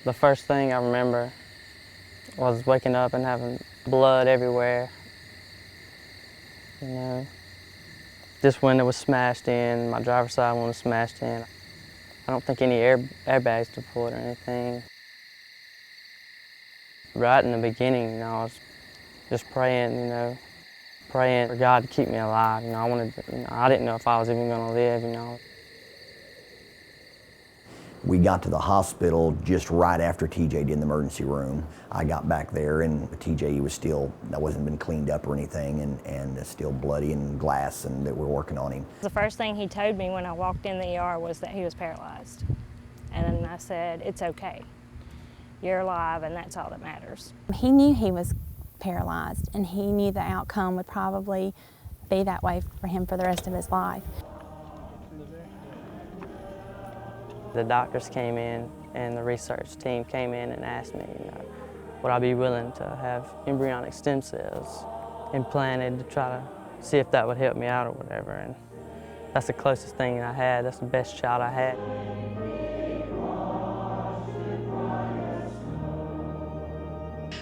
The first thing I remember was waking up and having blood everywhere. You know, this window was smashed in, my driver's side one was smashed in. I don't think any airbags deployed or anything. Right in the beginning, you know, I was just praying, you know, praying for God to keep me alive. You know, I didn't know if I was even going to live, you know. We got to the hospital just right after TJ did in the emergency room. I got back there and TJ was still, that wasn't been cleaned up or anything, and still bloody and glass, and that we're working on him. The first thing he told me when I walked in the ER was that he was paralyzed. And I said, it's okay. You're alive and that's all that matters. He knew he was paralyzed and he knew the outcome would probably be that way for him for the rest of his life. The doctors came in and the research team came in and asked me, you know, would I be willing to have embryonic stem cells implanted to try to see if that would help me out or whatever. And that's the closest thing I had. That's the best shot I had.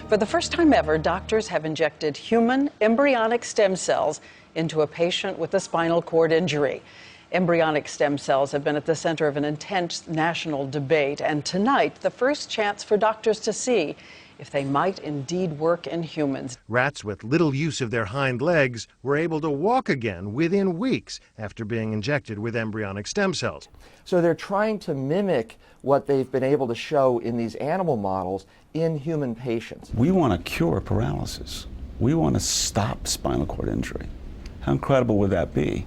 For the first time ever, doctors have injected human embryonic stem cells into a patient with a spinal cord injury. Embryonic stem cells have been at the center of an intense national debate, and tonight, the first chance for doctors to see if they might indeed work in humans. Rats with little use of their hind legs were able to walk again within weeks after being injected with embryonic stem cells. So they're trying to mimic what they've been able to show in these animal models in human patients. We want to cure paralysis. We want to stop spinal cord injury. How incredible would that be?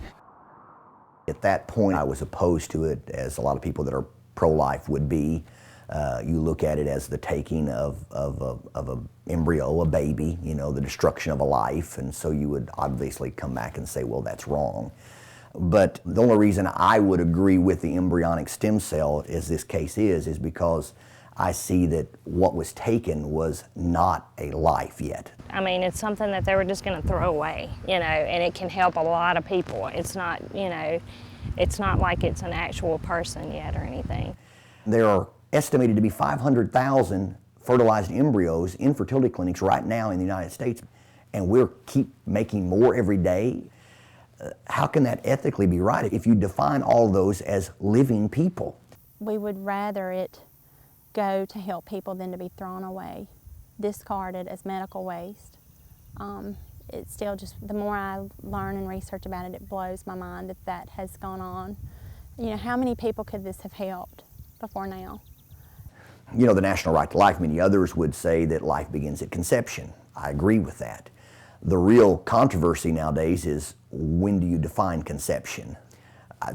At that point, I was opposed to it, as a lot of people that are pro-life would be. You look at it as the taking of an embryo, a baby, you know, the destruction of a life, and so you would obviously come back and say, well, that's wrong. But the only reason I would agree with the embryonic stem cell, as this case is because I see that what was taken was not a life yet. I mean, it's something that they were just going to throw away, you know, and it can help a lot of people. It's not, you know, it's not like it's an actual person yet or anything. There are estimated to be 500,000 fertilized embryos in fertility clinics right now in the United States, and we'll keep making more every day. How can that ethically be right if you define all those as living people? We would rather it go to help people than to be thrown away, discarded as medical waste. It's still just, the more I learn and research about it, it blows my mind that that has gone on. You know, how many people could this have helped before now? You know, the National Right to Life, many others would say that life begins at conception. I agree with that. The real controversy nowadays is, when do you define conception?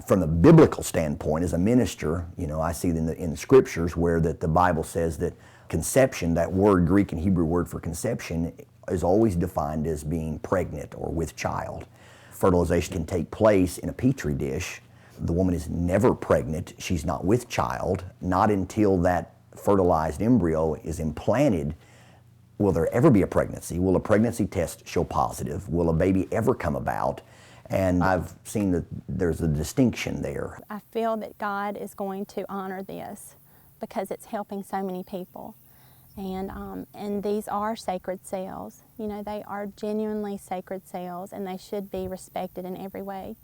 From a biblical standpoint, as a minister, you know, I see in the scriptures where that the Bible says that conception, that word, Greek and Hebrew word for conception, is always defined as being pregnant or with child. Fertilization can take place in a petri dish. The woman is never pregnant. She's not with child. Not until that fertilized embryo is implanted will there ever be a pregnancy. Will a pregnancy test show positive? Will a baby ever come about? And I've seen that there's a distinction there. I feel that God is going to honor this because it's helping so many people. And these are sacred cells. You know, they are genuinely sacred cells and they should be respected in every way.